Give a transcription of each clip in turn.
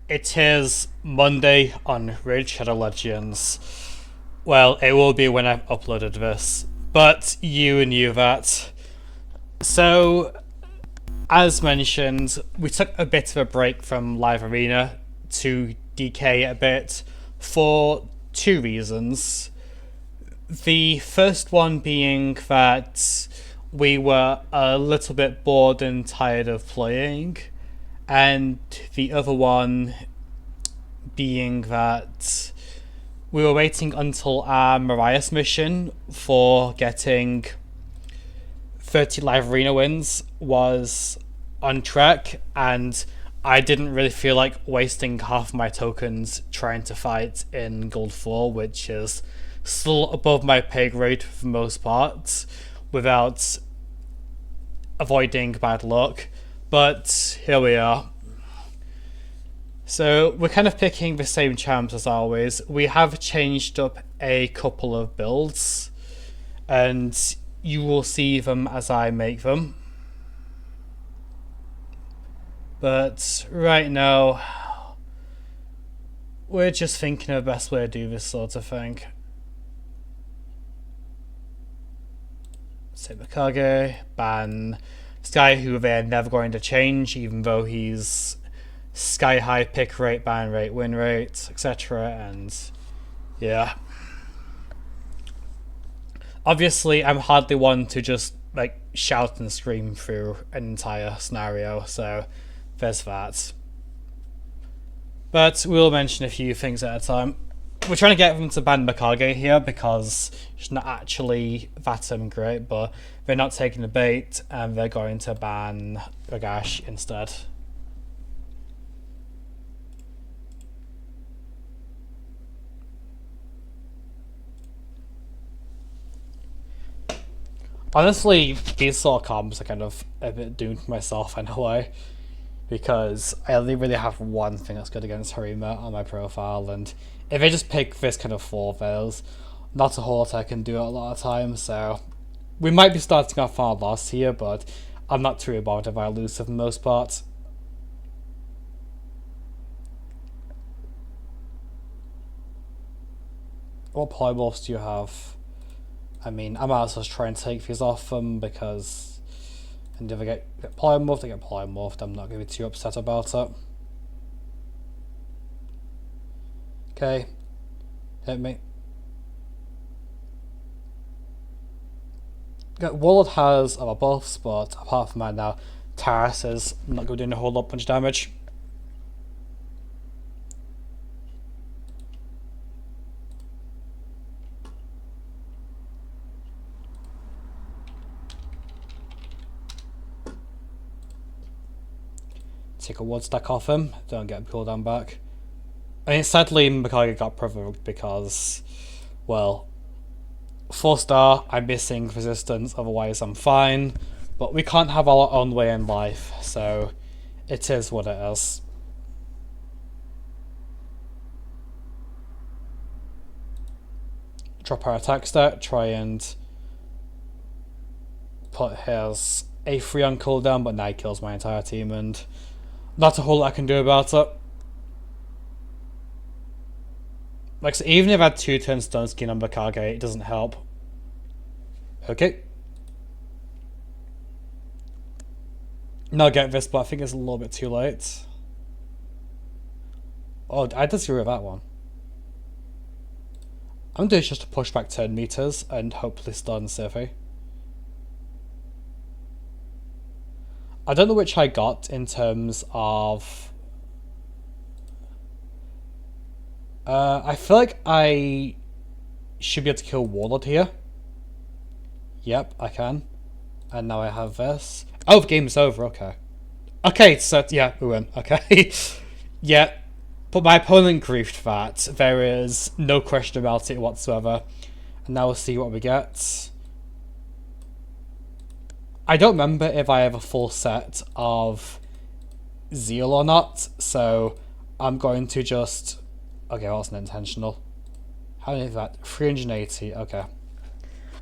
It is Monday on Raid Shadow Legends. Well, it will be when I've uploaded this, but you knew that. So, as mentioned, we took a bit of a break from Live Arena to DK a bit for two reasons. The first one being that we were a little bit bored and tired of playing, and the other one being that we were waiting until our Marias mission for getting 30 live arena wins was on track, and I didn't really feel like wasting half my tokens trying to fight in Gold 4, which is still above my pay grade for the most part, without avoiding bad luck. But here we are. So we're kind of picking the same champs as always. We have changed up a couple of builds, and you will see them as I make them. But right now, we're just thinking of the best way to do this sort of thing. Say Mikage, ban this guy who they're never going to change, even though he's sky high pick rate, ban rate, win rate, etc. And yeah. Obviously, I'm hardly one to just like shout and scream through an entire scenario, so there's that. But we'll mention a few things at a time. We're trying to get them to ban Mikage here because she's not actually that great, but they're not taking the bait and they're going to ban Ragash instead. Honestly, these sort of combos are kind of a bit doomed myself in a way, because I only really have one thing that's good against Harima on my profile, and if I just pick this kind of 4, there's not a whole lot I can do a lot of times, so we might be starting off our loss here, but I'm not too bothered if I lose for the most part. What polymorphs do you have? I mean, I might as well try and take these off them, because and if I get polymorphed, I get polymorphed. I'm not going to be too upset about it. Okay. Hit me. Warlord has other buffs, but apart from that now, Taras is not going to do a whole lot bunch of damage. Take a ward stack off him, don't get cooldown back. I mean, sadly, Mikage got provoked because, well, 4-star, I'm missing resistance, otherwise I'm fine. But we can't have our own way in life, so it is what it is. Drop our attack stat, try and put his A3 on cooldown, but now he kills my entire team, and not a whole lot I can do about it. Like, so even if I had 2 turn stun skin on Mikage, it doesn't help. Okay. No, I get this, but I think it's a little bit too late. Oh, I disagree with that one. I'm doing just to push back 10 meters and hopefully stun Sify. I don't know which I got in terms of... I feel like I should be able to kill Warlord here. Yep, I can. And now I have this. Oh, the game's over, okay. Okay, so, yeah, we win, okay. Yeah, but my opponent griefed that. There is no question about it whatsoever. And now we'll see what we get. I don't remember if I have a full set of Zeal or not, so I'm going to just... Okay, that wasn't intentional. How many is that? 380, okay.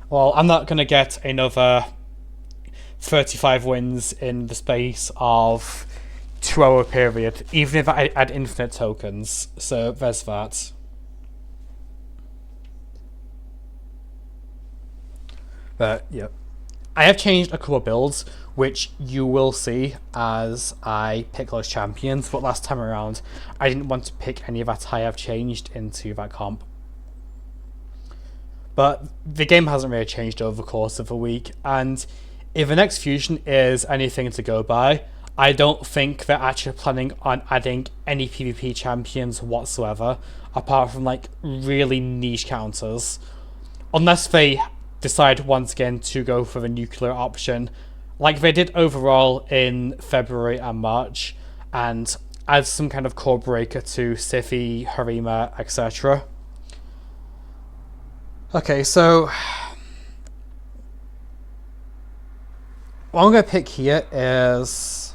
Well, I'm not going to get another 35 wins in the space of 2 hour period, even if I add infinite tokens. So there's that. But yeah, I have changed a couple of builds, which you will see as I pick those champions. But last time around, I didn't want to pick any that I have changed into that comp. But the game hasn't really changed over the course of a week, and if the next fusion is anything to go by, I don't think they're actually planning on adding any PvP champions whatsoever, apart from like really niche counters. Unless they decide once again to go for the nuclear option, like they did overall in February and March, and add some kind of core breaker to Siphi, Harima, etc. Okay, so what I'm going to pick here is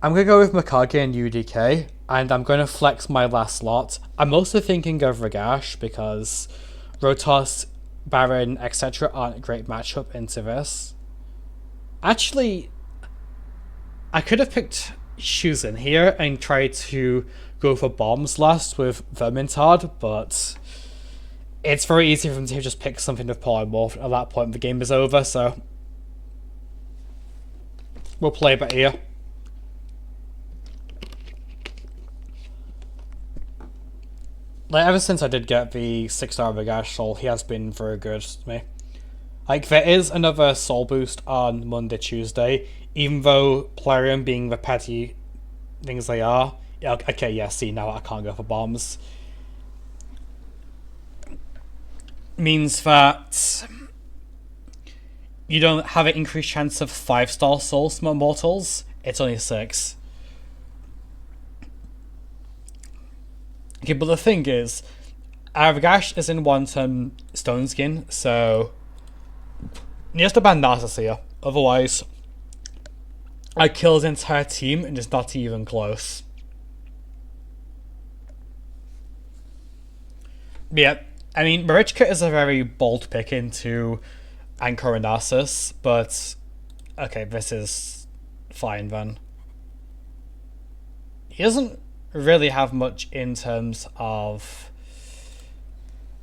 I'm going to go with Mikage and UDK, and I'm going to flex my last slot. I'm also thinking of Ragash because Rotos, Baron, etc. aren't a great matchup into this. Actually, I could have picked Shuzin here and tried to go for bombs last with Vermintide, but it's very easy for them to just pick something with Polymorph. At that point, the game is over, so we'll play it here. Like, ever since I did get the 6-star Ragash Soul, he has been very good to me. Like, there is another Soul boost on Monday, Tuesday, even though Plarium being the petty things they are. Yeah, okay, yeah, see, now I can't go for bombs. Means that you don't have an increased chance of 5-star souls from Immortals. It's only 6. Okay, but the thing is, Ragash is in 1-turn Stone Skin, so he has to ban Narcissus here. Otherwise, I kill his entire team and it's not even close. But yeah, I mean, Marichka is a very bold pick into Anchor and Narcissus, but okay, this is fine then. He doesn't really have much in terms of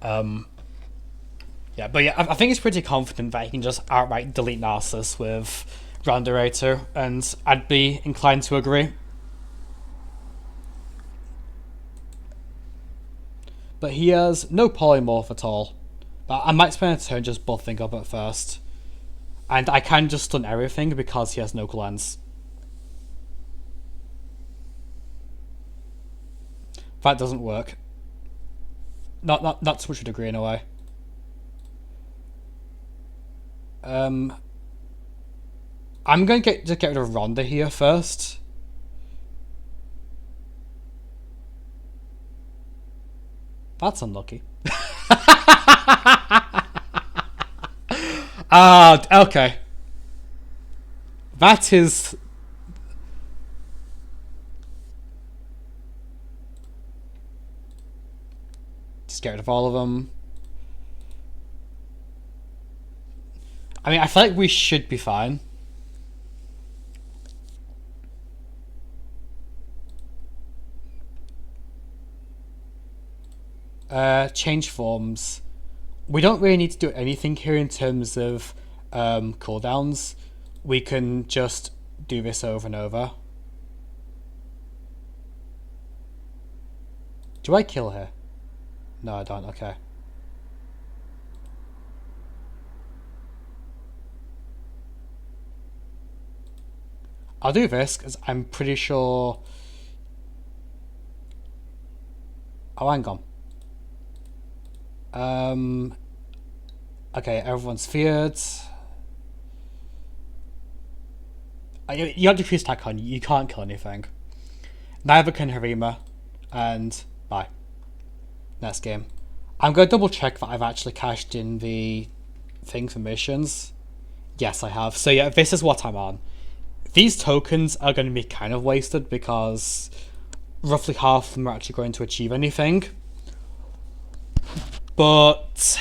yeah, but yeah, I think he's pretty confident that he can just outright delete Narcissus with Randerator, and I'd be inclined to agree. But he has no polymorph at all. But I might spend a turn just buffing up at first. And I can just stun everything because he has no cleanse. That doesn't work. Not to much of a degree in a way. I'm going to get rid of Rhonda here first. That's unlucky. Okay. That is... Just get rid of all of them. I mean, I feel like we should be fine. Change forms. We don't really need to do anything here in terms of cooldowns. We can just do this over and over. Do I kill her? No, I don't. Okay. I'll do this because I'm pretty sure... Oh, hang on. Okay, everyone's feared. You have decreased attack on you. You can't kill anything. Neither can Harima. And bye. Next game. I'm going to double check that I've actually cashed in the thing for missions. Yes, I have. So yeah, this is what I'm on. These tokens are going to be kind of wasted because roughly half of them are actually going to achieve anything. But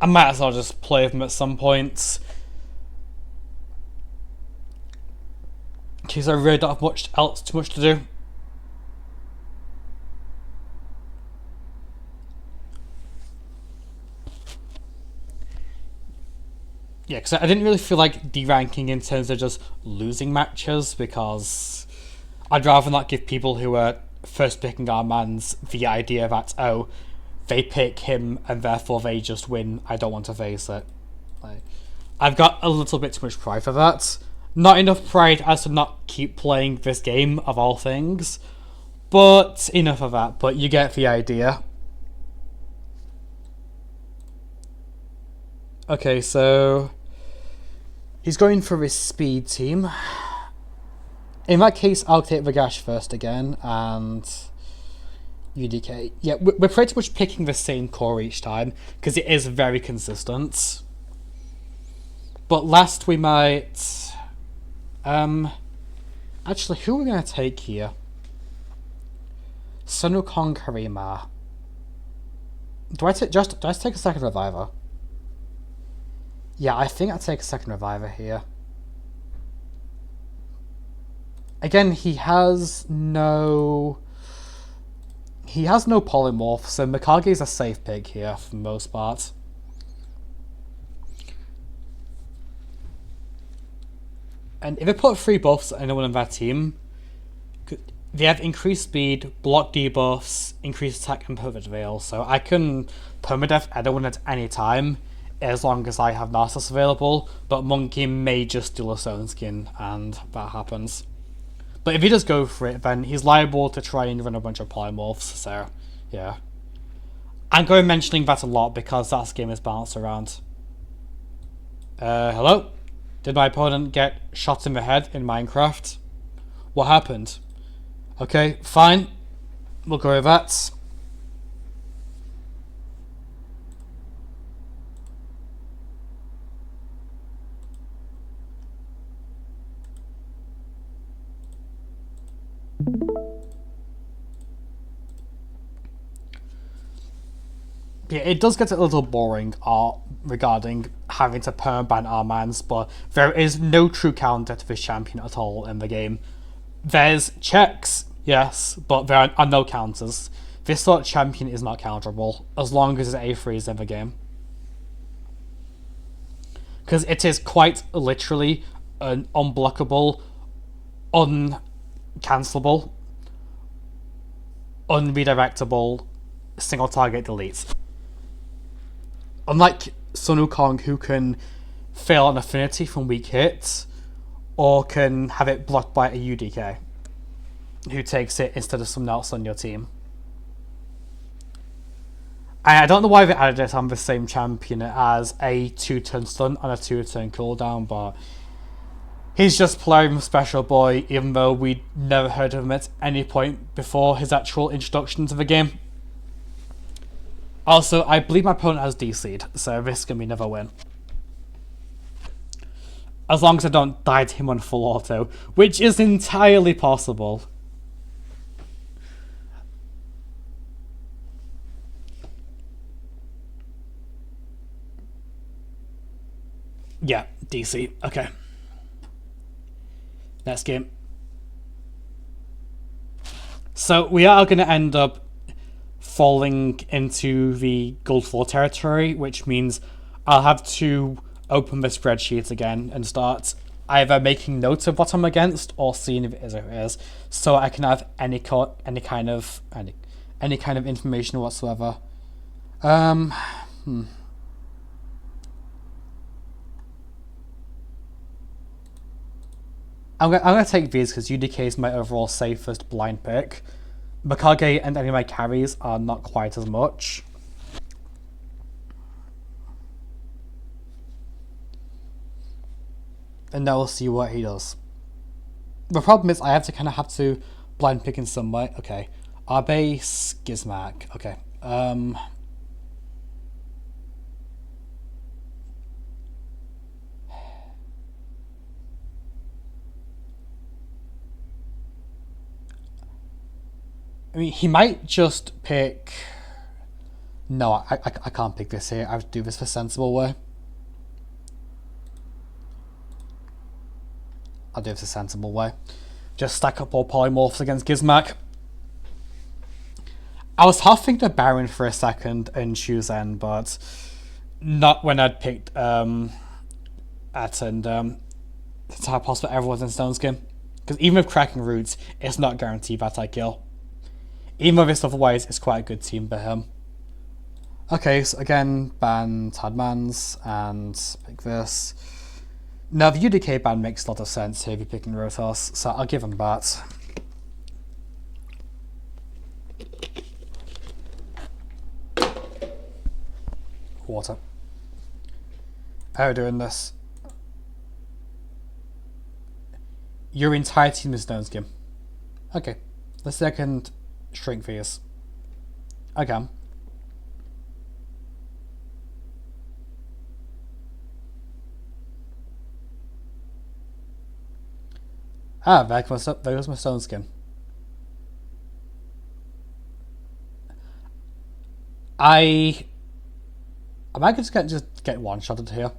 I might as well just play them at some point. because I really don't have too much to do. Yeah, because I didn't really feel like deranking in terms of just losing matches, because I'd rather not give people who are first picking our mans the idea that, oh, they pick him and therefore they just win. I don't want to face it. Like, I've got a little bit too much pride for that. Not enough pride as to not keep playing this game, of all things. But enough of that, but you get the idea. Okay, so he's going for his speed team. In that case, I'll take Vagash first again, and UDK. Yeah, we're pretty much picking the same core each time, because it is very consistent. But last we might... actually, who are we going to take here? Sun Wukong Harima. Do I take a second reviver? Yeah, I think I'll take a second reviver here. Again, he has no polymorph, so Mikage's a safe pick here for the most part. And if I put 3 buffs on anyone on that team, they have increased speed, block debuffs, increased attack, and permanent veil. So I can permadeath anyone at any time, as long as I have Narcissus available, but Monkey may just steal a Stone Skin, and that happens. But if he does go for it, then he's liable to try and run a bunch of polymorphs, so yeah. I'm going mentioning that a lot because that game is balanced around. Hello? Did my opponent get shot in the head in Minecraft? What happened? Okay, fine. We'll go with that. Yeah, it does get a little boring regarding having to permaban our mans, but there is no true counter to this champion at all in the game. There's checks, yes, but there are no counters. This sort of champion is not counterable, as long as it's A3 is in the game. Because it is quite literally an unblockable, uncancelable, unredirectable, single target delete. Unlike Sun Wukong, who can fail an affinity from weak hits, or can have it blocked by a UDK, who takes it instead of someone else on your team. I don't know why they added it on the same champion as a 2-turn stun on a 2-turn cooldown, but he's just playing Special Boy, even though we'd never heard of him at any point before his actual introduction to the game. Also, I believe my opponent has DC'd, so this can be another win. As long as I don't die to him on full auto, which is entirely possible. Yeah, DC. Okay. Next game. So we are going to end up falling into the Gold 4 territory, which means I'll have to open the spreadsheet again and start either making notes of what I'm against or seeing if it is, so I can have any kind of information whatsoever. I'm gonna take these because UDK is my overall safest blind pick. Mikage and any of my carries are not quite as much. And now we'll see what he does. The problem is I have to blind pick in some way. Okay. Abe Gizmak. Okay. I mean, he might just pick... No, I can't pick this here. I have to do this the sensible way. I'll do this a sensible way. Just stack up all polymorphs against Gizmac. I was half thinking of Baron for a second and choose N, but not when I'd picked at and it's how possible everyone's in Stone Skin. Because even with cracking roots, it's not guaranteed that I kill. Even if it's otherwise, it's quite a good team for him. Okay, so again, ban Tadmans and pick this. Now the UDK ban makes a lot of sense here if you're picking Rotos, so I'll give him that. Water. How are we doing this? Your entire team is Stone Skin. Okay, let's see if I can shrink these. Okay. Ah, there goes my Stone Skin. I might just get one-shotted here.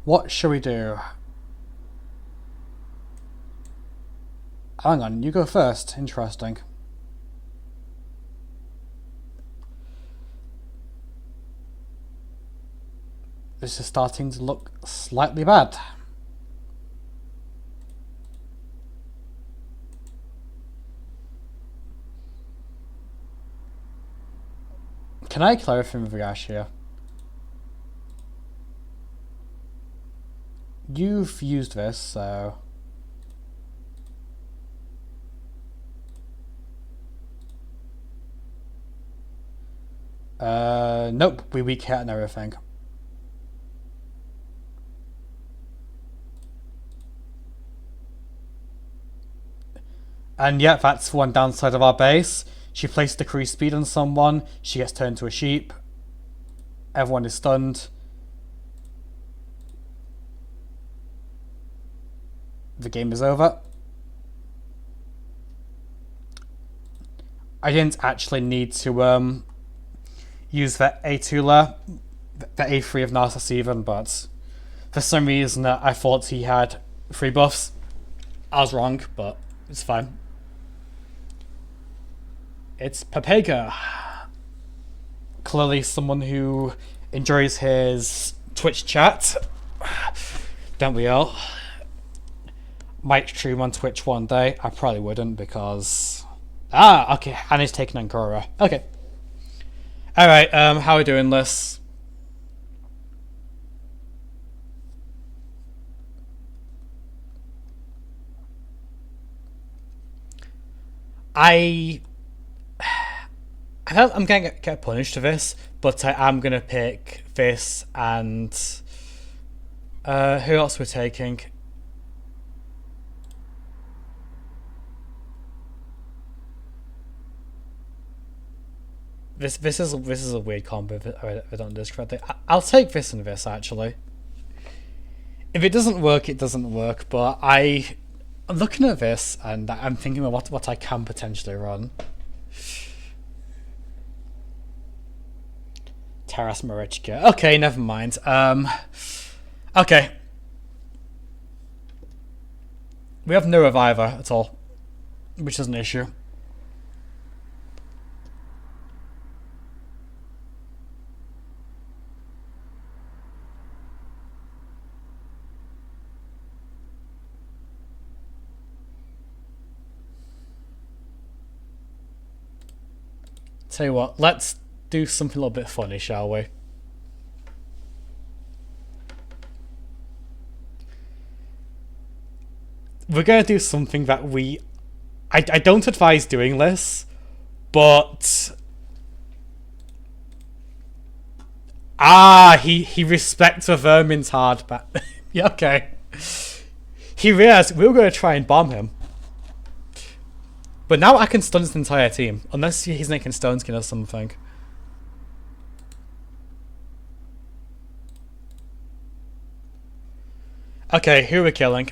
What should we do? Hang on, you go first. Interesting. This is starting to look slightly bad. Can I clarify with Vagash here? You've used this, so... Nope, we weak hit and everything. And yeah, that's one downside of our base. She placed decreased speed on someone, she gets turned into a sheep. Everyone is stunned. The game is over. I didn't actually need to use the A2 the A3 of Narcissus even, but for some reason I thought he had 3 buffs. I was wrong, but it's fine. It's Papega. Clearly someone who enjoys his Twitch chat. Don't we all? Might stream on Twitch one day. I probably wouldn't because... Ah, okay. And he's taking Angora. Okay. Alright, how are we doing this? I'm gonna get punished for this, but I am gonna pick this and who else we're taking? This is a weird combo if I don't do this correctly. I'll take this and this actually. If it doesn't work, it doesn't work. But I'm looking at this and I'm thinking about what I can potentially run. Taras Marichka. Okay, never mind. Okay. We have no reviver at all, which is an issue. Tell you what, let's do something a little bit funny, shall we? We're going to do something that I don't advise doing this, but... Ah, he respects a vermin's hard back. Yeah, okay. He realized we were going to try and bomb him. But now I can stun his entire team, unless he's making Stone Skin or something. Okay, who are we killing?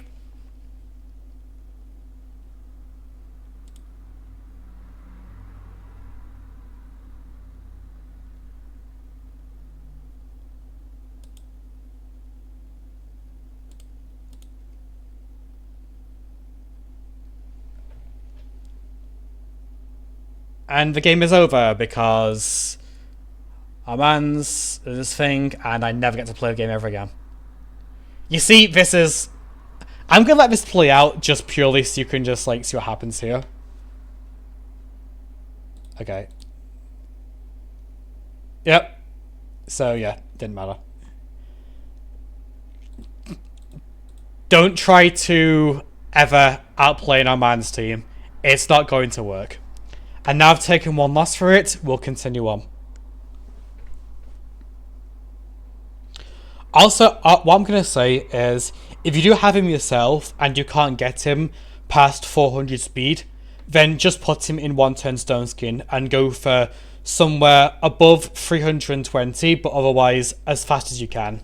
And the game is over because our man's this thing, and I never get to play the game ever again. You see, this is. I'm gonna let this play out just purely so you can just like see what happens here. Okay. Yep. So yeah, didn't matter. Don't try to ever outplay our man's team. It's not going to work. And now I've taken one loss for it, we'll continue on. Also, what I'm going to say is, if you do have him yourself and you can't get him past 400 speed, then just put him in 110 stone skin and go for somewhere above 320, but otherwise as fast as you can.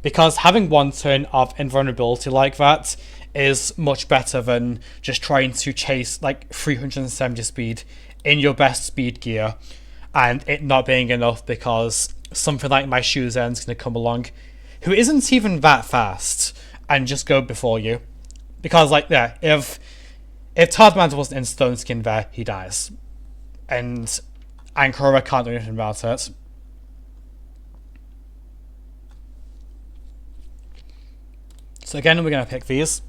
Because having one turn of invulnerability like that is much better than just trying to chase like 370 speed in your best speed gear and it not being enough because something like my shoes end's going to come along who isn't even that fast and just go before you. Because like yeah, if Tardman wasn't in stone skin there, he dies. And Ankara can't do anything about it. So again, we're going to pick these.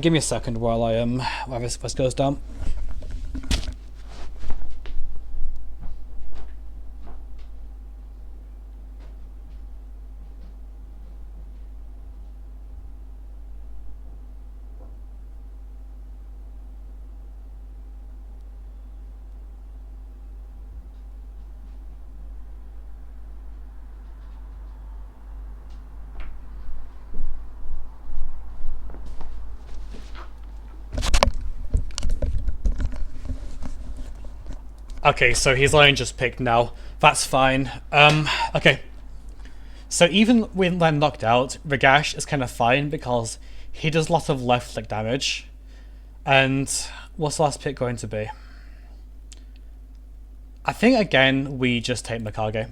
Give me a second while while this goes down. Okay, so he's only just picked now. That's fine. Okay. So even when knocked out, Ragash is kind of fine because he does a lot of left click damage. And what's the last pick going to be? I think again we just take Mikage.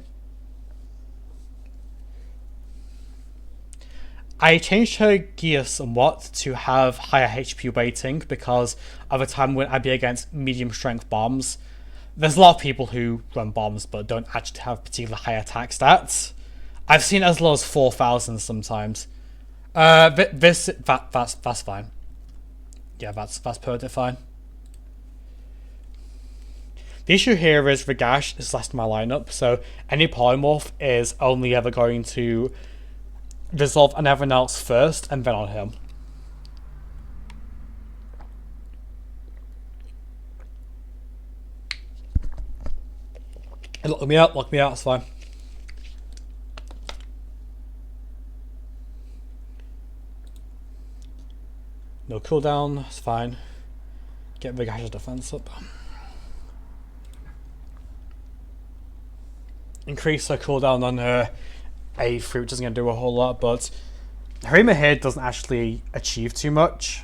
I changed her gear somewhat to have higher HP weighting because of a time when I'd be against medium strength bombs. There's a lot of people who run bombs but don't actually have particularly high attack stats. I've seen as low as 4,000 sometimes. That's fine. Yeah, that's perfectly fine. The issue here is Ragash is last in my lineup, so any polymorph is only ever going to resolve on everyone else first and then on him. Lock me out, it's fine. No cooldown, it's fine. Get Ragash's defense up. Increase her cooldown on her A3, which isn't going to do a whole lot, but Harima here doesn't actually achieve too much.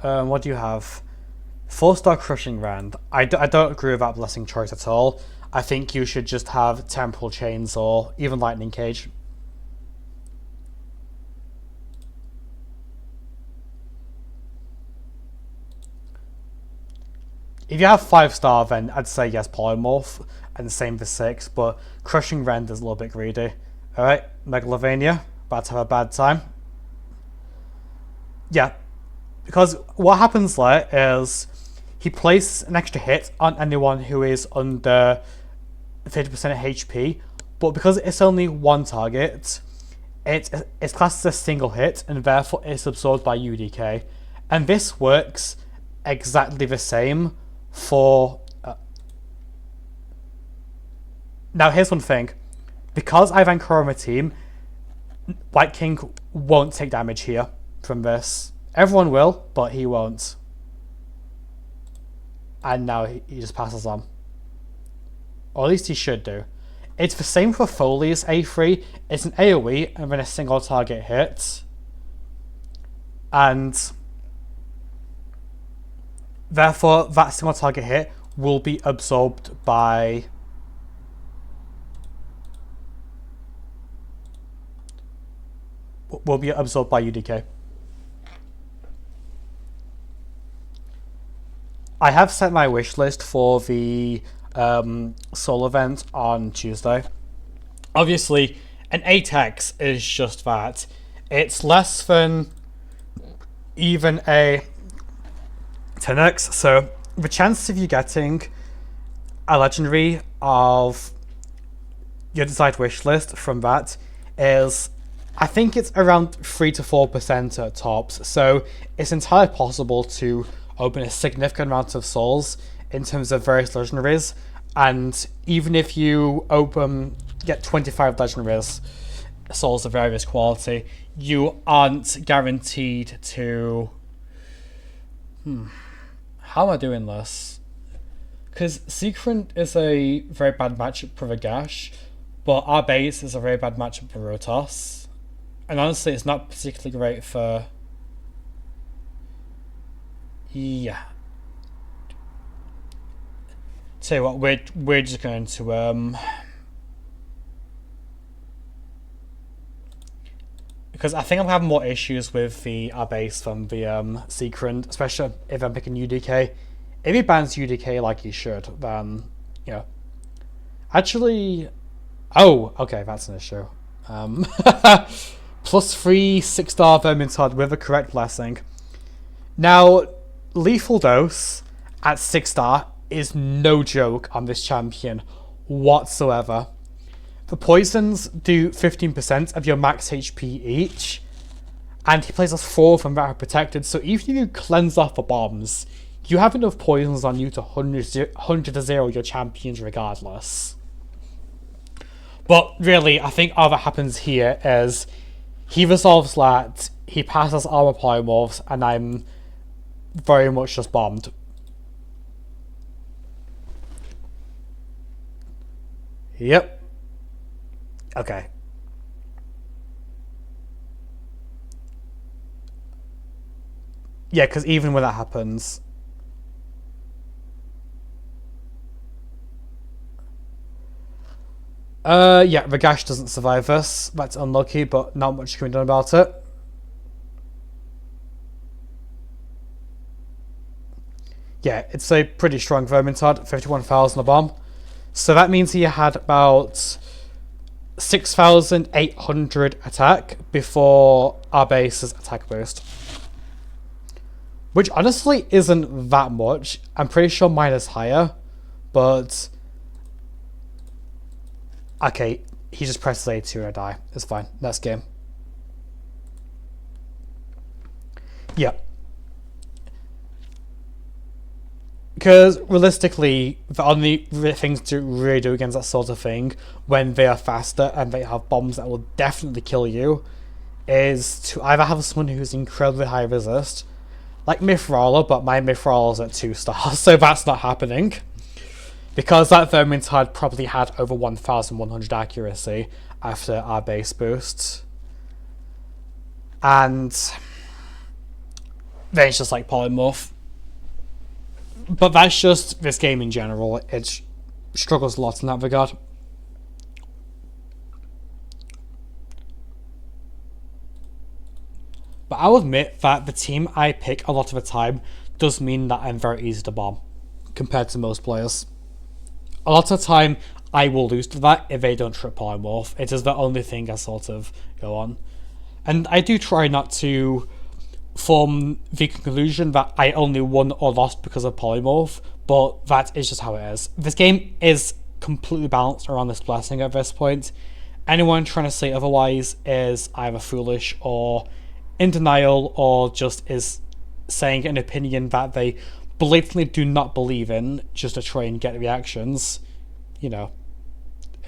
What do you have? 4-star Crushing Rand. I don't agree with that blessing choice at all. I think you should just have Temporal Chains or even Lightning Cage. If you have 5-star, then I'd say yes, Polymorph, and the same for 6, but Crushing Rend is a little bit greedy. Alright, Megalovania, about to have a bad time. Yeah, because what happens there is he places an extra hit on anyone who is under 50% HP, but because it's only one target, it's classed as a single hit, and therefore it's absorbed by UDK. And this works exactly the same for... Now here's one thing. Because I have Ankara on my team, White King won't take damage here from this. Everyone will, but he won't. And now he just passes on. Or at least he should do. It's the same for Foley's A3. It's an AoE and then a single target hit. And therefore, that single target hit will be absorbed by UDK. I have set my wish list for the Soul event on Tuesday. Obviously, an 8x is just that. It's less than even a 10x, so the chance of you getting a legendary of your desired wish list from that is, I think it's around 3 to 4% at tops, so it's entirely possible to open a significant amount of souls in terms of various legendaries, and even if you get 25 legendaries, souls of various quality, you aren't guaranteed to... How am I doing this? Because Secret is a very bad matchup for Vagash, but our base is a very bad matchup for Rotos. And honestly, it's not particularly great for... Yeah. Tell you what, we're just going to... Because I think I'm having more issues with our base than the Secret, especially if I'm picking UDK. If he bans UDK like he should, then, Actually... Oh, okay, that's an issue. +3 6-star Vermintide with a correct blessing. Now, Lethal Dose at 6-star is no joke on this champion whatsoever. The poisons do 15% of your max HP each, and he plays us 4 of them that are protected, so even if you cleanse off the bombs, you have enough poisons on you to 100-0 your champions regardless. But really, I think all that happens here is he resolves that, he passes armor polymorphs, and I'm very much just bombed. Yep. Okay. Yeah, because even when that happens... yeah, Ragash doesn't survive this. That's unlucky, but not much can be done about it. Yeah, it's a pretty strong Vermintide, 51,000 a bomb. So that means he had about 6,800 attack before our base's attack boost. Which honestly isn't that much. I'm pretty sure mine is higher, but... Okay, he just presses A2 and I die. It's fine. Next game. Yeah. Because realistically, the only things to really do against that sort of thing when they are faster and they have bombs that will definitely kill you is to either have someone who's incredibly high resist, like Mithrawler, but my Mithrawler's at 2 stars, so that's not happening. Because that Vermintide probably had over 1,100 accuracy after our base boost. And then it's just like polymorph. But that's just this game in general. It struggles a lot in that regard. But I'll admit that the team I pick a lot of the time does mean that I'm very easy to bomb compared to most players. A lot of the time, I will lose to that if they don't trip polymorph. It is the only thing I sort of go on. And I do try not to form the conclusion that I only won or lost because of polymorph, but that is just how it is. This game is completely balanced around this blessing at this point. Anyone trying to say otherwise is either foolish or in denial, or just is saying an opinion that they blatantly do not believe in just to try and get reactions.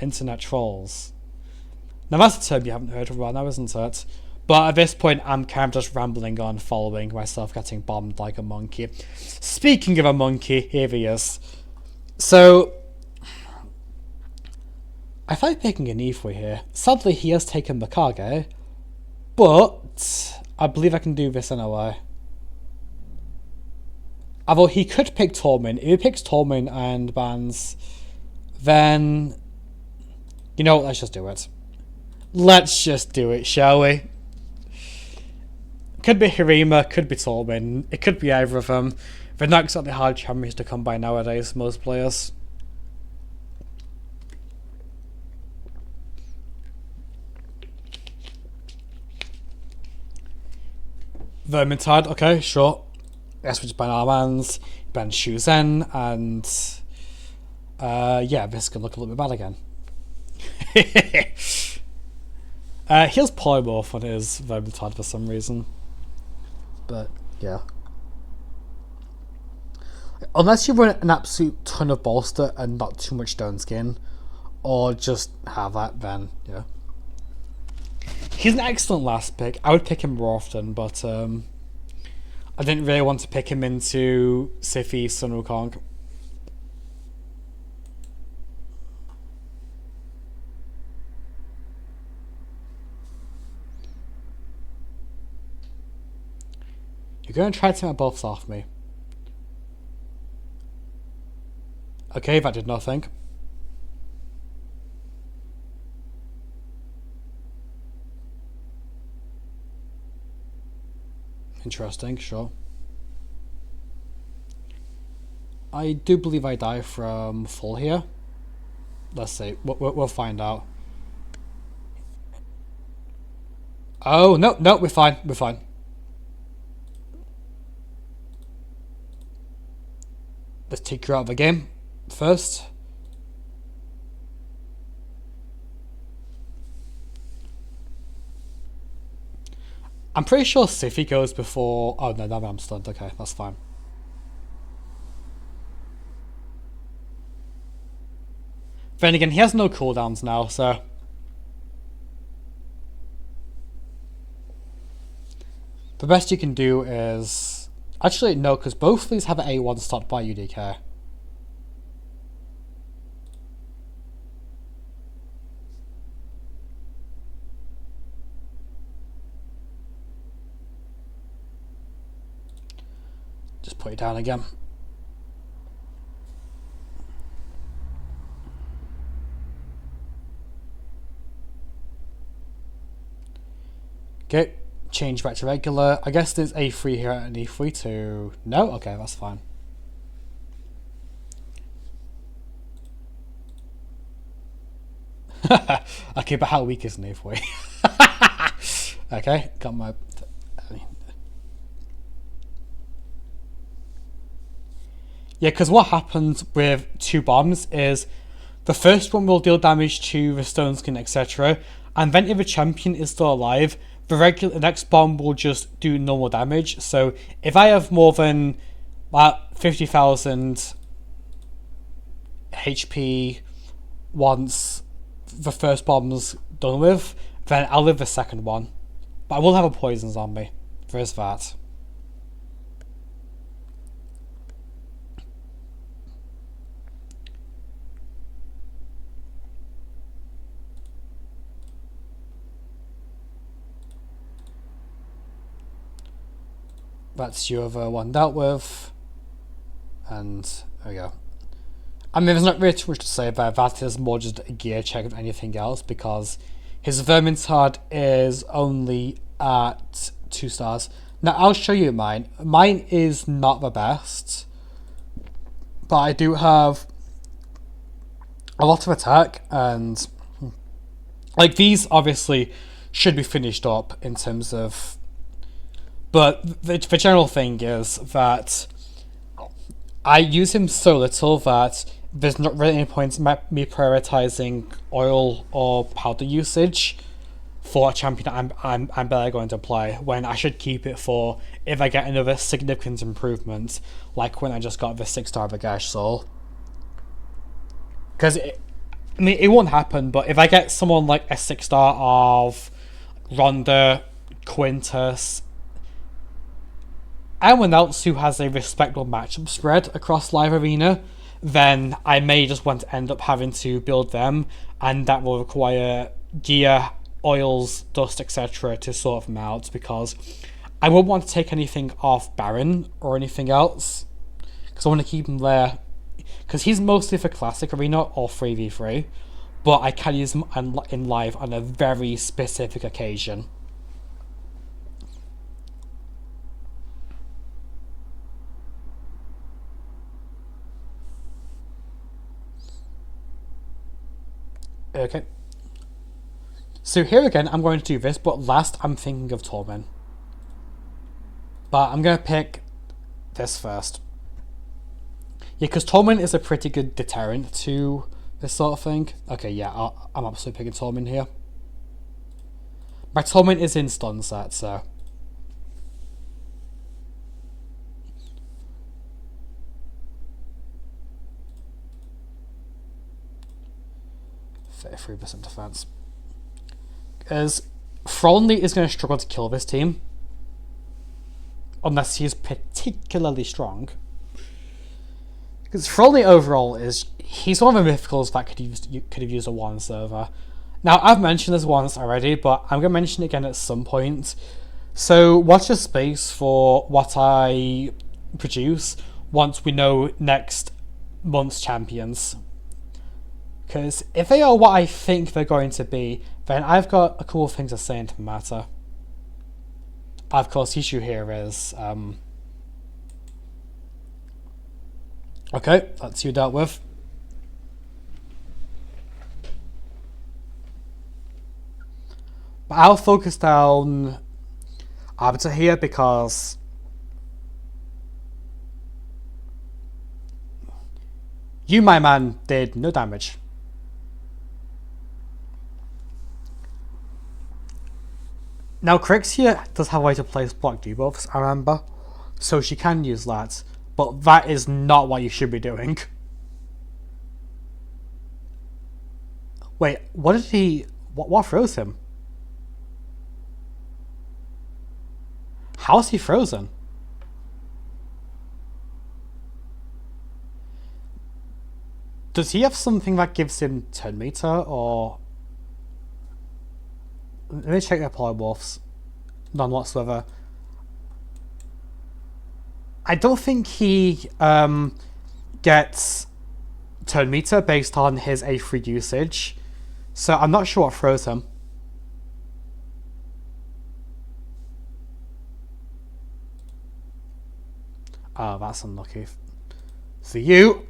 Internet trolls. Now that's a term you haven't heard of right now, isn't it? But at this point, I'm kind of just rambling on, following myself getting bombed like a monkey. Speaking of a monkey, here he is. So, I thought picking an Ifui here. Sadly, he has taken Mikage, but I believe I can do this anyway. Although he could pick Tormin. If he picks Tormin and bans, then you know what, let's just do it. Let's just do it, shall we? Could be Hirima, could be Tormin, it could be either of them. They're not exactly hard champions to come by nowadays, most players. Vermintide, okay, sure. Yes, we just ban Armands, ban Shuzen, and yeah, this can look a little bit bad again. He has polymorph on his Vermintide for some reason. But, yeah. Unless you run an absolute ton of bolster and not too much stone skin, or just have that, then, yeah. He's an excellent last pick. I would pick him more often, but I didn't really want to pick him into Sify Sun Wukong. You're going to try to take my buffs off me. Okay, that did nothing. Interesting, sure. I do believe I die from full here. Let's see. We'll find out. Oh, no, we're fine. We're fine. Let's take you out of the game first. I'm pretty sure Sify goes before... Oh, no, now I'm stunned. Okay, that's fine. Then again, he has no cooldowns now, so... The best you can do is... Actually, no, because both of these have an A1 stopped by UDK. Just put it down again. Okay, change back to regular. I guess there's A3 here and E3 to... No? Okay, that's fine. Okay, but how weak is an A3? Okay, got my... Yeah, because what happens with two bombs is the first one will deal damage to the stone skin, etc. And then if the champion is still alive, the next bomb will just do normal damage. So if I have more than 50,000 HP once the first bomb's done with, then I'll live the second one. But I will have a poisons on me. There's that. That's your other one dealt with. And there we go. I mean, there's not really too much to say about that. Is more just a gear check of anything else, because his Vermintide is only at 2 stars. Now, I'll show you mine. Mine is not the best, but I do have a lot of attack, and like these obviously should be finished up in terms of... But the general thing is that I use him so little that there's not really any point in me prioritizing oil or powder usage for a champion I'm barely going to play, when I should keep it for if I get another significant improvement, like when I just got the 6-star Bagash Soul. Because it won't happen, but if I get someone like a 6-star of Ronda, Quintus, anyone else who has a respectable matchup spread across Live Arena, then I may just want to end up having to build them and that will require gear, oils, dust, etc. to sort them out, because I wouldn't want to take anything off Baron or anything else, because I want to keep him there, because he's mostly for Classic Arena or 3v3, but I can use him in live on a very specific occasion. Okay. So here again, I'm going to do this, but last I'm thinking of Torment. But I'm going to pick this first. Yeah, because Torment is a pretty good deterrent to this sort of thing. Okay, yeah, I'm absolutely picking Torment here. My Torment is in stun set, so... %33% defense. As Frolny is going to struggle to kill this team, unless he's particularly strong. Because Frolny overall he's one of the mythicals that could have used a one server. Now I've mentioned this once already, but I'm going to mention it again at some point. So watch this space for what I produce once we know next month's champions. Because if they are what I think they're going to be, then I've got a couple of things to say into the matter. Of course, the issue here is... okay, that's you dealt with. But I'll focus down Arbiter here because... you, my man, did no damage. Now, Crixia does have a way to place block debuffs, I remember, so she can use that, but that is not what you should be doing. Wait, what did he... what froze him? How is he frozen? Does he have something that gives him 10 meter, or... let me check their polymorphs. None whatsoever. I don't think he gets turn meter based on his A3 usage, so I'm not sure what throws him. Oh, that's unlucky. For you.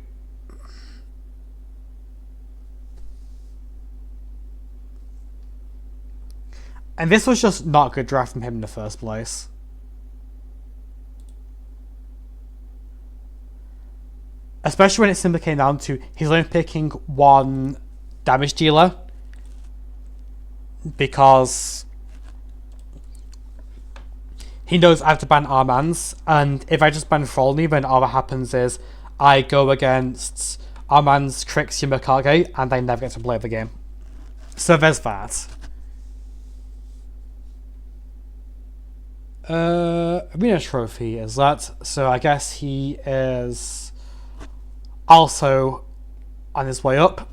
And this was just not a good draft from him in the first place. Especially when it simply came down to he's only picking one damage dealer. Because he knows I have to ban Armands, and if I just ban Frolny, then all that happens is I go against Armands, Crixia, Mikage, and I never get to play the game. So there's that. Arena Trophy is that, so I guess he is also on his way up.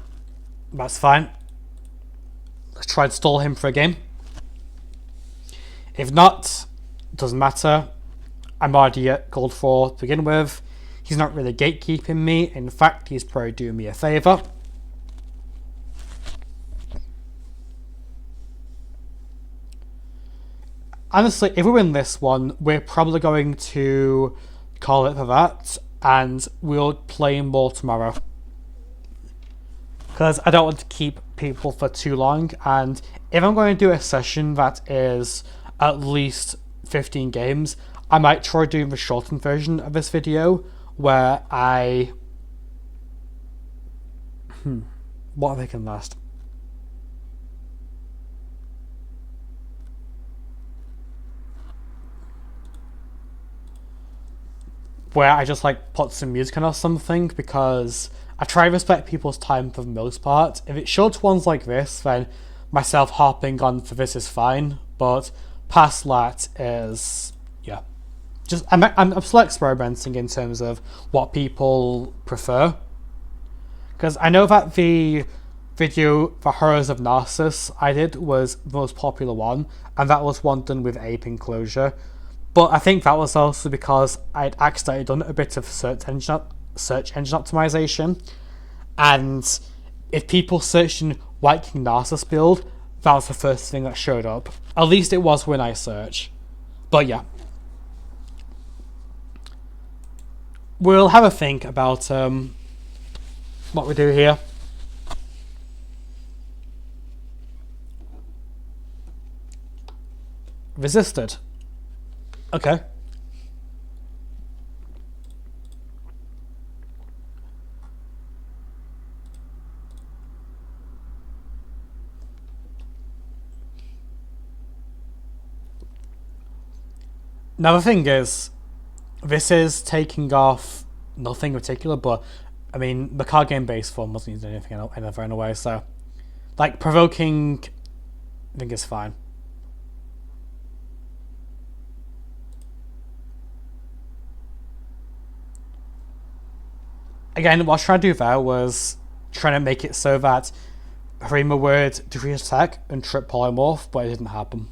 That's fine. Let's try and stall him for a game. If not, doesn't matter. I'm already at gold 4 to begin with. He's not really gatekeeping me. In fact, he's probably doing me a favour. Honestly, if we win this one, we're probably going to call it for that, and we'll play more tomorrow. Because I don't want to keep people for too long, and if I'm going to do a session that is at least 15 games, I might try doing the shortened version of this video, where I... what if I can last? Where I just like put some music on or something, because I try to respect people's time for the most part. If it's short ones like this, then myself harping on for this is fine, but past that is, yeah. Just I'm still experimenting in terms of what people prefer. Because I know that the video, The Horrors of Narcissus, I did was the most popular one, and that was one done with ape enclosure. But I think that was also because I'd accidentally done a bit of search engine optimization, and if people searching White King Narcissus build, that was the first thing that showed up. At least it was when I search. But yeah. We'll have a think about what we do here. Resisted. Okay. Now the thing is, this is taking off nothing in particular, but I mean the card game base form wasn't using anything in a way, so like provoking, I think is fine. Again, what I was trying to do there was trying to make it so that Harima would decrease attack and trip polymorph, but it didn't happen.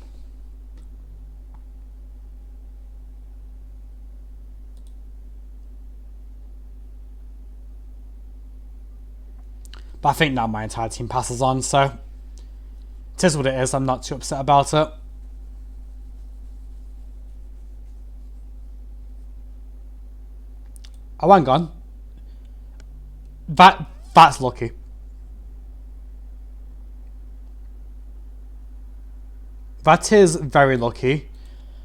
But I think now my entire team passes on, so it is what it is. I'm not too upset about it. Oh, hang on. That's lucky. That is very lucky,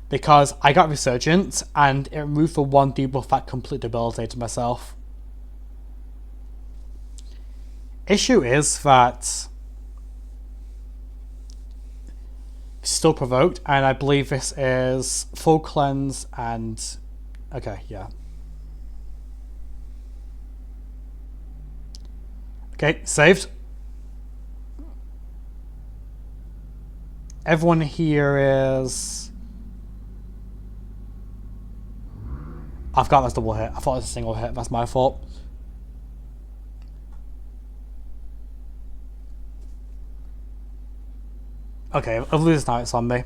because I got Resurgent and it removed the one debuff that completely debilitated myself. Issue is that it's still provoked, and I believe this is full cleanse and okay, yeah. Okay, saved. Everyone here is... I've got this double hit. I thought it was a single hit. That's my fault. Okay, I've lose now. It's on me.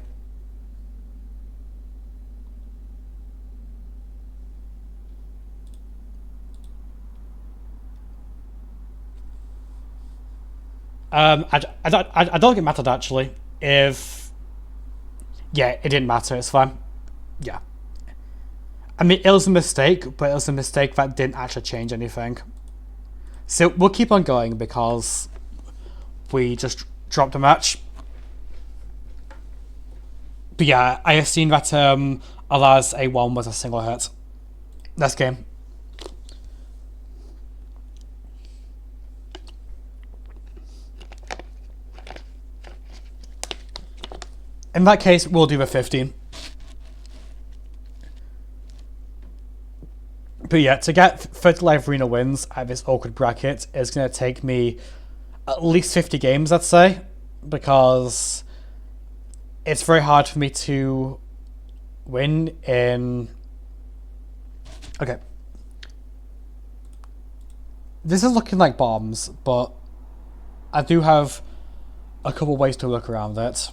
I don't think it mattered actually. If yeah, it didn't matter. It's fine. Yeah. I mean, it was a mistake, but it was a mistake that didn't actually change anything. So we'll keep on going because we just dropped a match. But yeah, I have seen that Allah's A1 was a single hit. Next game. In that case, we'll do a 15. But yeah, to get 30 live arena wins at this awkward bracket is going to take me at least 50 games, I'd say, because it's very hard for me to win in... Okay. This is looking like bombs, but I do have a couple ways to work around it.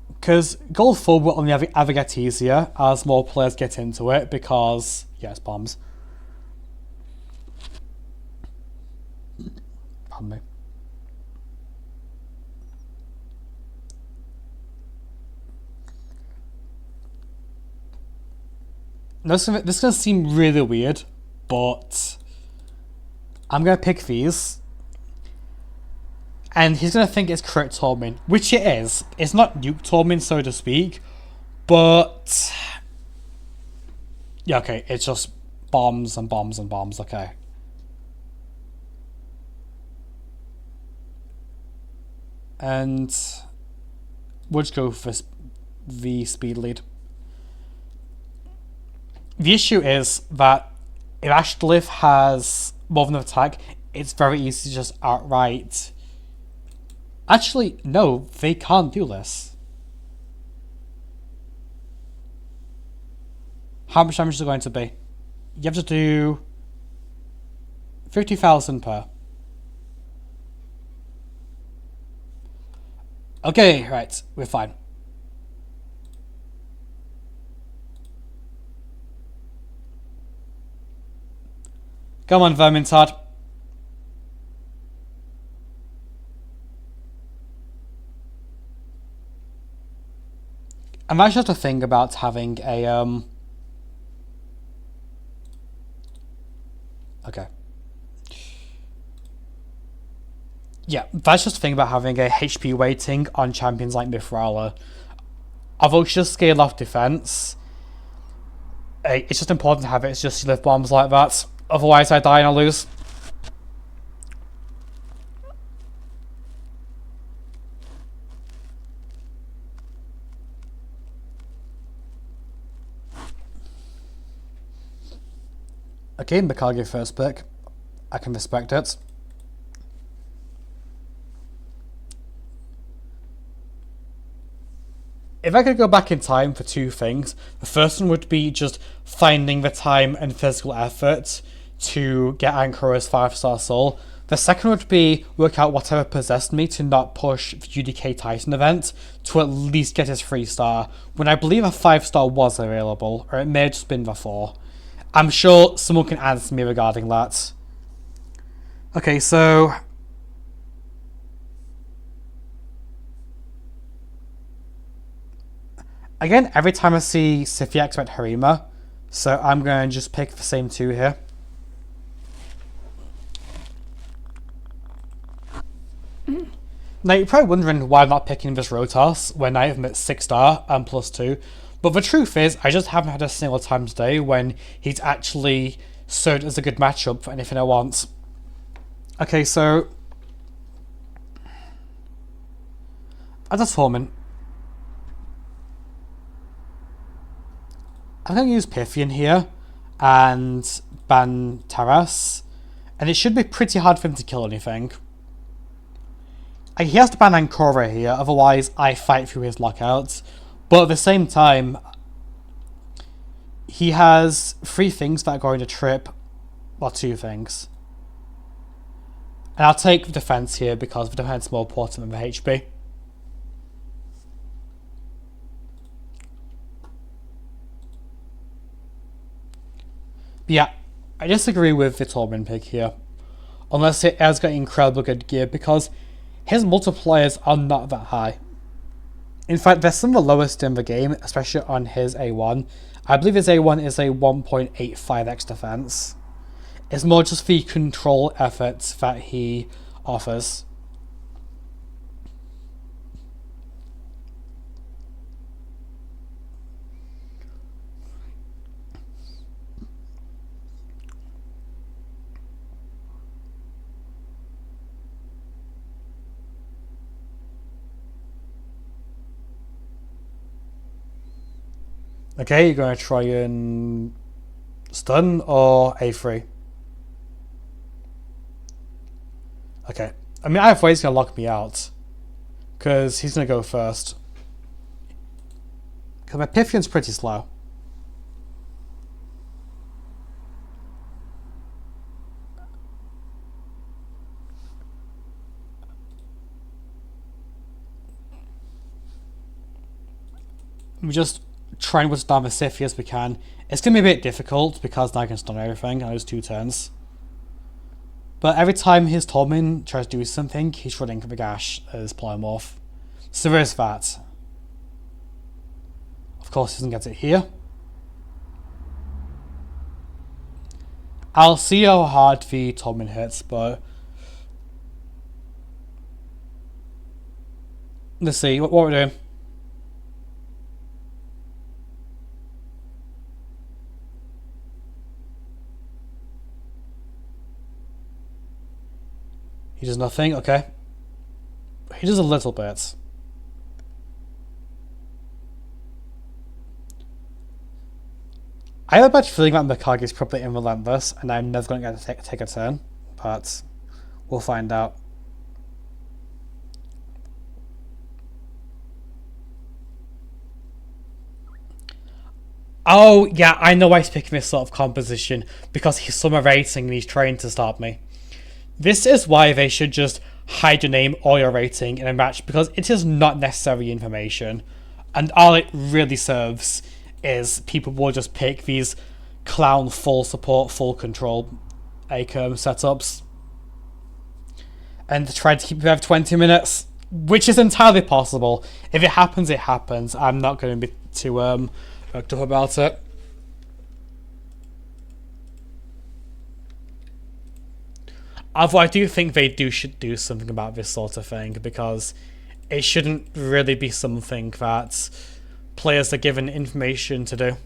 Because Gold 4 will only ever get easier as more players get into it, because, yes, bombs. Pardon me. This is going to seem really weird, but I'm going to pick these. And he's going to think it's crit Torment, which it is. It's not nuke Torment, so to speak, but... Yeah, okay, it's just bombs and bombs and bombs, okay. And we'll just go for the speed lead. The issue is that if Ashtlif has more than an attack, it's very easy to just outright... Actually, no, they can't do this. How much damage is it going to be? You have to do 50,000 per. Okay, right, we're fine. Come on, Vermintide. And that's just a thing about having a, okay. Yeah, that's just the thing about having a HP weighting on champions like Mithrala. Although it's just scale off defense, it's just important to have it. It's just you live bombs like that. Otherwise, I die and I lose. Okay, Mikage first pick. I can respect it. If I could go back in time for two things, the first one would be just finding the time and physical effort to get Ankora's 5-star soul. The second would be work out whatever possessed me to not push the UDK Titan event to at least get his 3-star, when I believe a 5-star was available, or it may have just been before. I'm sure someone can answer me regarding that. Okay, so again, every time I see Sify, I expect Harima, so I'm going to just pick the same two here. Now, you're probably wondering why I'm not picking this Rotos when I have him at 6-star and +2, but the truth is, I just haven't had a single time today when he's actually served as a good matchup for anything I want. Okay, so as a Torment, I'm going to use Pythian here and ban Taras, and it should be pretty hard for him to kill anything. He has to ban Ankora here, otherwise I fight through his lockouts. But at the same time, he has 3 things that are going to trip, well, 2 things. And I'll take the defense here because the defense is more important than the HP. But yeah, I disagree with the Torment pick here. Unless it has got incredible good gear, because his multipliers are not that high. In fact, they're some of the lowest in the game, especially on his A1. I believe his A1 is a 1.85x defense. It's more just the control efforts that he offers. Okay, you're going to try and stun or A3? Okay. I mean, either way, he's going to lock me out. Because he's going to go first. Because my Pythian's pretty slow. We just try and withstand the Sify as we can. It's going to be a bit difficult because now I can stun everything on those 2 turns. But every time his Torment tries to do something, he's running for the gash as Polymorph. So there's that. Of course, he doesn't get it here. I'll see how hard the Torment hits, but let's see what we're doing. He does nothing, okay. He does a little bit. I have a bad feeling that Mikage is probably unrelentless and I'm never going to get to take a turn, but we'll find out. Oh, yeah, I know why he's picking this sort of composition, because he's summer rating and he's trying to stop me. This is why they should just hide your name or your rating in a match, because it is not necessary information. And all it really serves is people will just pick these clown full support, full control ACOM setups and try to keep you there for 20 minutes, which is entirely possible. If it happens, it happens. I'm not going to be too worked up about it. Although I do think they should do something about this sort of thing, because it shouldn't really be something that players are given information to do.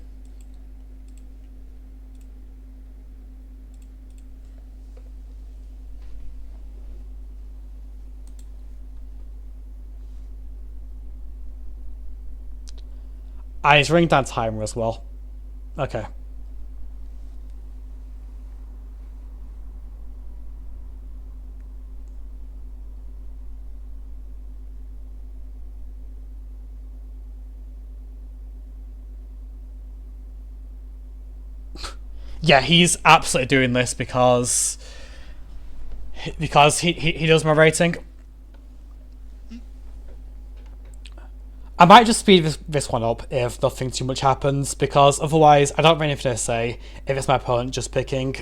It's ring down timer as well. Okay. Yeah, he's absolutely doing this because he does my rating. I might just speed this one up if nothing too much happens, because otherwise I don't have anything to say if it's my opponent just picking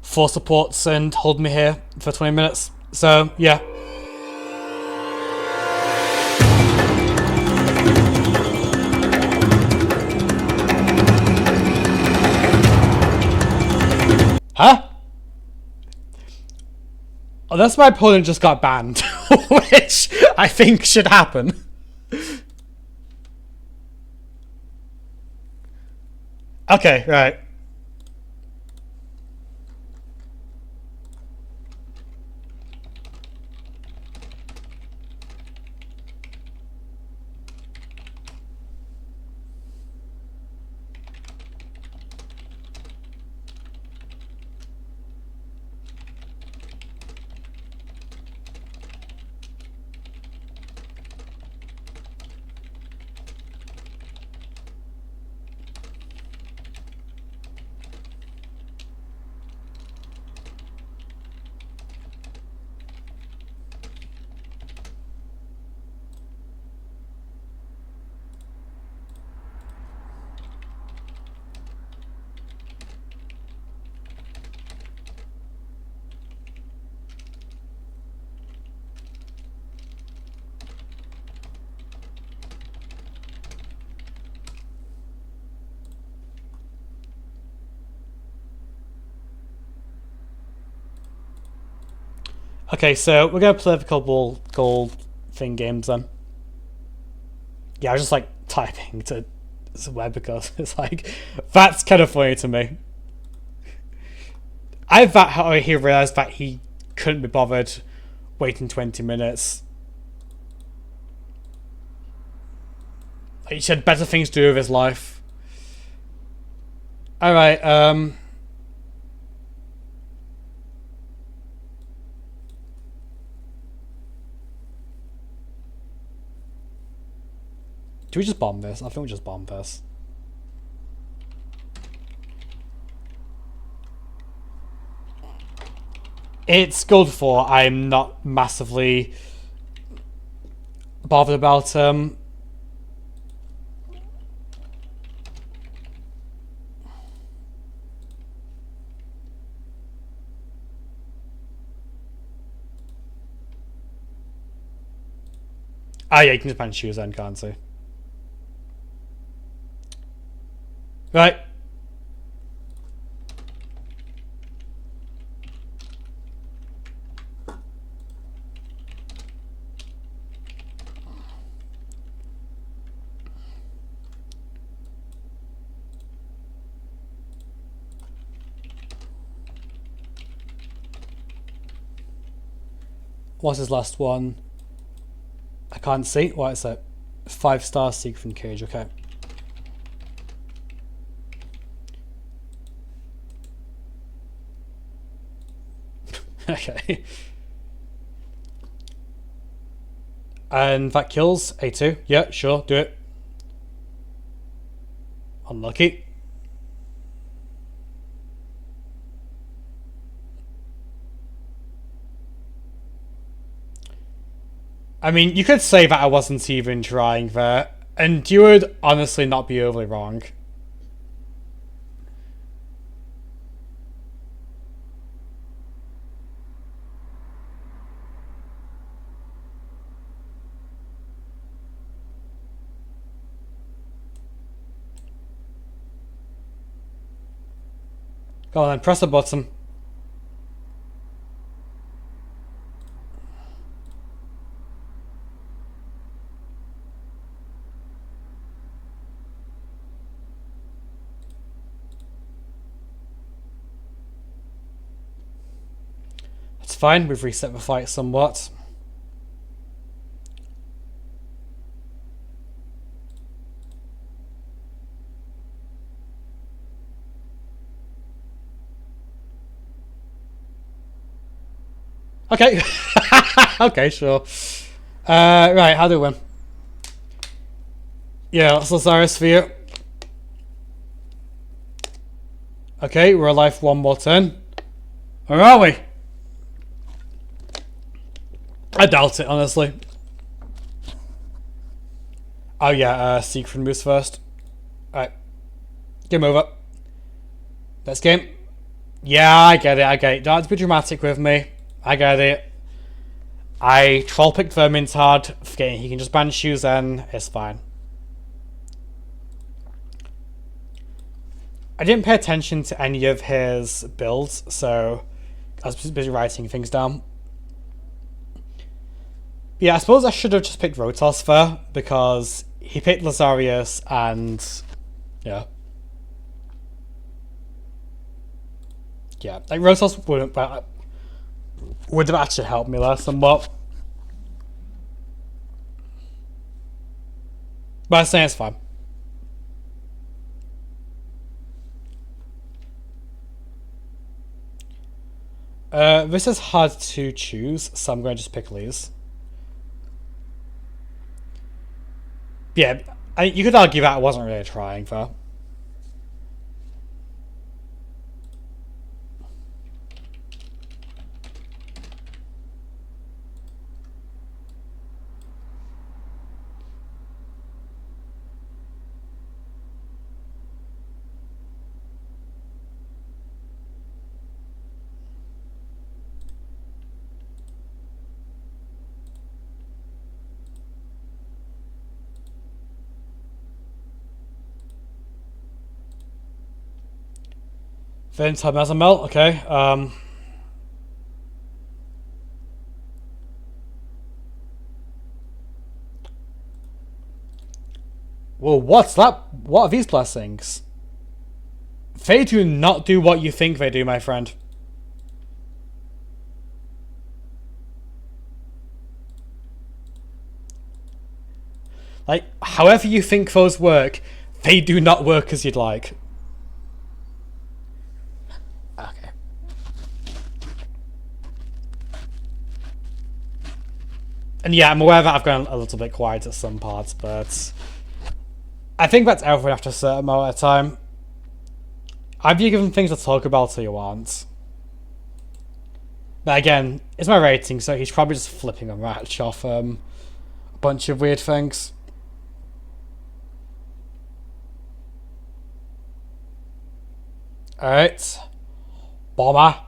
4 supports and holding me here for 20 minutes. So, yeah. Huh? Unless my opponent just got banned, which I think should happen. Okay, right. Okay, so we're gonna play a couple gold thing games then. Yeah, I was just like typing to web because it's like that's kind of funny to me. I thought how he realized that he couldn't be bothered waiting 20 minutes. He had better things to do with his life. Alright, do we just bomb this? I think we just bomb this. It's gold 4. I'm not massively bothered about yeah, you can just ban shoes then, can't you? Right. What's his last one? I can't see. What is it? 5-star Siegfried Cage, okay. Okay. And that kills A2. Yeah, sure, do it. Unlucky. I mean, you could say that I wasn't even trying there, and you would honestly not be overly wrong. Go on then, press the button. It's fine, we've reset the fight somewhat. Okay. Okay, sure. Right, how do we win? Yeah, that's Lazarus for you. Okay, we're alive one more turn. Where are we? I doubt it, honestly. Oh yeah, Siegfried moves first. Alright. Game over. Next game. Yeah, I get it. Don't have to be dramatic with me. I get it. I troll picked Vermintide, forgetting he can just ban Shuzen. It's fine. I didn't pay attention to any of his builds, so I was busy writing things down. Yeah, I suppose I should have just picked Rotos there, because he picked Lazarius and... yeah. Yeah, like Rotos would have actually helped me there somewhat. But I'm saying it's fine. This is hard to choose, so I'm going to just pick Lee's. Yeah, you could argue that I wasn't really trying though. Vince had Mazamel, okay. Well, what's that? What are these blessings? They do not do what you think they do, my friend. Like, however you think those work, they do not work as you'd like. Okay. And yeah, I'm aware that I've gone a little bit quiet at some parts, but I think that's everything after a certain amount of time. I've been given things to talk about so you aren't. But again, it's my rating, so he's probably just flipping a match off a bunch of weird things. Alright. Bomber.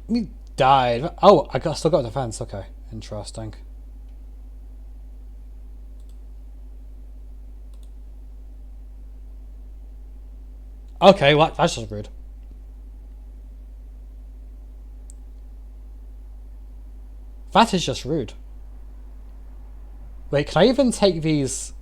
He died. Oh, still got defense. Okay, interesting. Okay, well, that's just rude. That is just rude. Wait, can I even take these?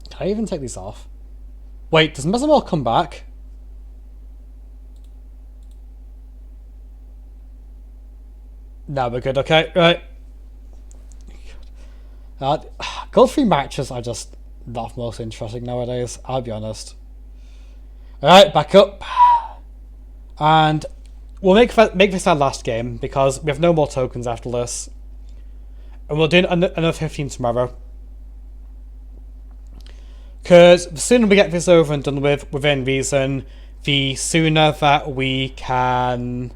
Can I even take these off? Wait, does Mesomorph come back? No, we're good. Okay, right. Uh, Gold 3 matches are just not most interesting nowadays, I'll be honest. Alright, back up. And we'll make this our last game because we have no more tokens after this. And we'll do another 15 tomorrow. Because the sooner we get this over and done with within reason, the sooner that we can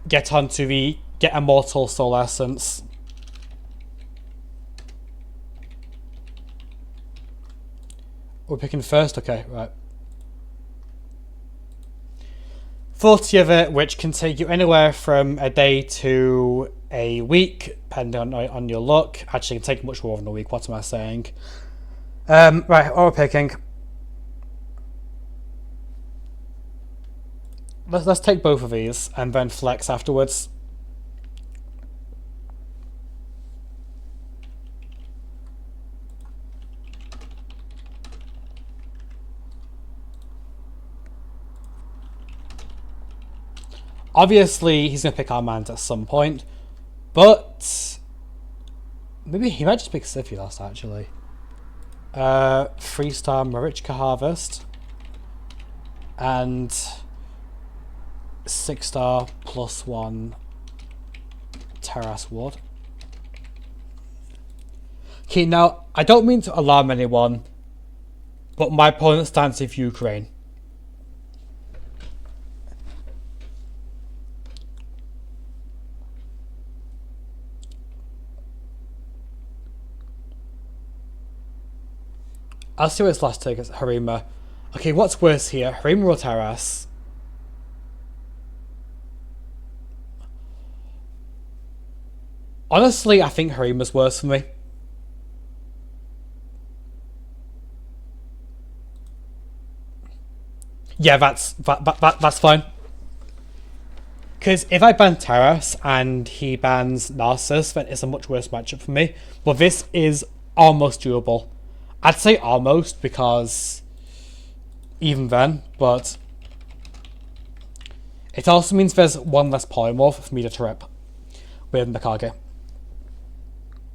get onto the Get Immortal Soul Essence. We're picking first? Okay, right. 40 of it, which can take you anywhere from a day to a week, depending on your luck. Actually, it can take much more than a week. What am I saying? Right, what we're picking. Let's take both of these and then flex afterwards. Obviously, he's going to pick Armand at some point, but maybe he might just pick Sify last, actually. 3-star Marichka Harvest and 6-star +1 Terrace Wood. Okay, now, I don't mean to alarm anyone, but my opponent stands with Ukraine. I'll see what his last take is. Harima. Okay, what's worse here? Harima or Taras? Honestly, I think Harima's worse for me. Yeah, that's fine. Because if I ban Taras and he bans Narcissus, then it's a much worse matchup for me. But this is almost doable. I'd say almost because even then, but it also means there's one less polymorph for me to trip with Mikage.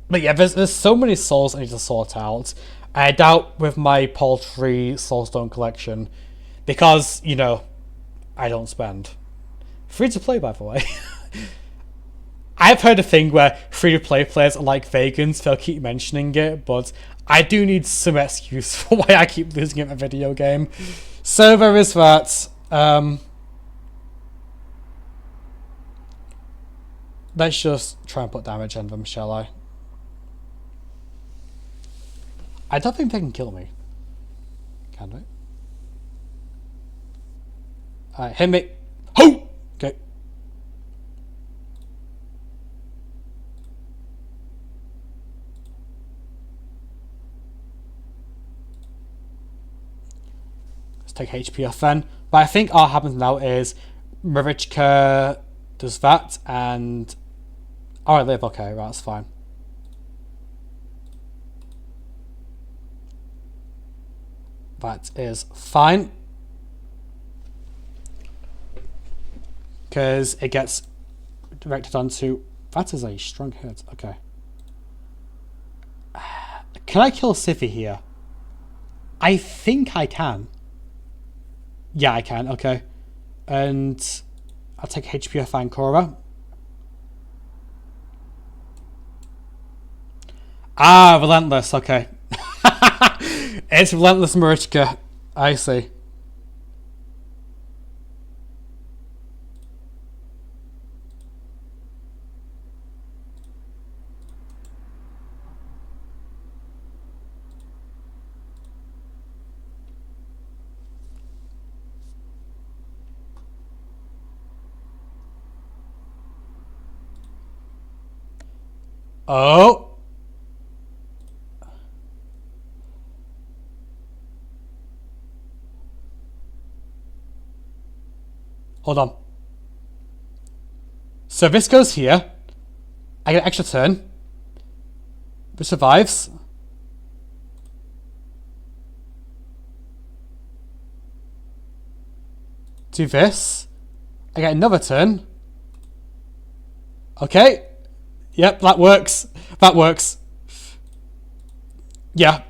But yeah, there's so many souls I need to sort out. I doubt with my paltry Soulstone collection, because, you know, I don't spend. Free to play, by the way. I've heard a thing where free-to-play players are like vegans, they'll keep mentioning it, but I do need some excuse for why I keep losing at a video game. So there is that. Let's just try and put damage on them, shall I? I don't think they can kill me. Can they? Alright, hit me. Ho! Okay. Take HP off then. But I think all happens now is Marichka does that and I live, okay, right, that's fine. That is fine. Because it gets directed onto... That is a strong hit, okay. Can I kill Sify here? I think I can. Yeah, I can, okay. And I'll take HP off Ankora. Ah, Relentless, okay. It's Relentless Marichka. I see. Oh. Hold on. So this goes here. I get an extra turn. This survives. Do this. I get another turn. Okay. Yep, that works. That works. Yeah.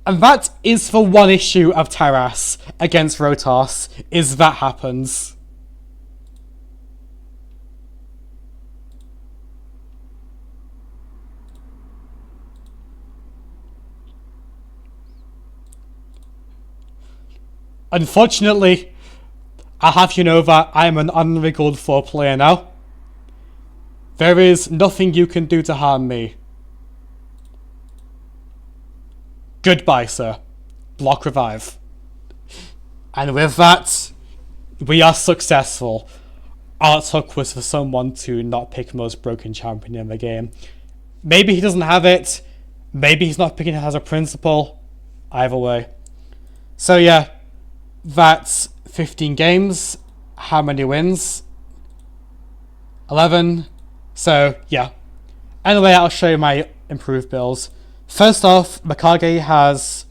And that is for one issue of Taras against Rotas, is that happens. Unfortunately, I'll have you know that I'm an honorary Gold 4 player now. There is nothing you can do to harm me. Goodbye, sir. Block revive. And with that, we are successful. All it took was for someone to not pick most broken champion in the game. Maybe he doesn't have it. Maybe he's not picking it as a principle. Either way. So yeah, that's 15 games. How many wins? 11. So yeah. Anyway, I'll show you my improved builds. First off, Mikage has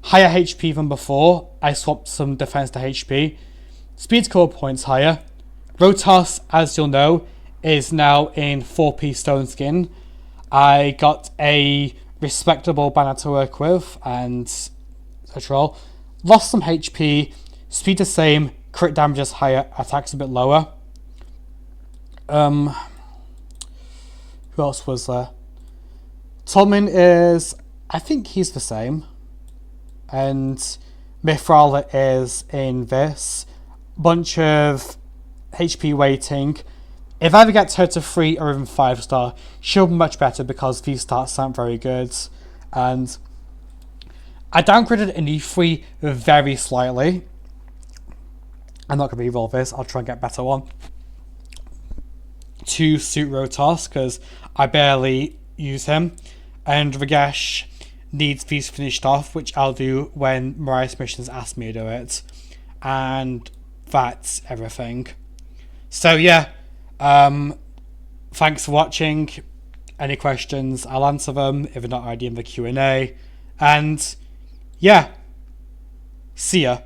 higher HP than before. I swapped some defense to HP. Speed core points higher. Rotas, as you'll know, is now in 4-piece stone skin. I got a respectable banner to work with and control. Lost some HP. Speed the same. Crit damage is higher. Attacks a bit lower. Who else was there? Tolmin is, I think he's the same. And Mithral is in this. Bunch of HP waiting. If I ever get her to 3 or even 5 star, she'll be much better because these stats aren't very good. And I downgraded an E3 very slightly. I'm not going to reroll this, I'll try and get a better one. To suit Rotas, because I barely use him. And Ragesh needs these finished off, which I'll do when Mariah's missions ask me to do it. And that's everything. So yeah, thanks for watching. Any questions, I'll answer them if they're not already in the Q&A. And yeah, see ya.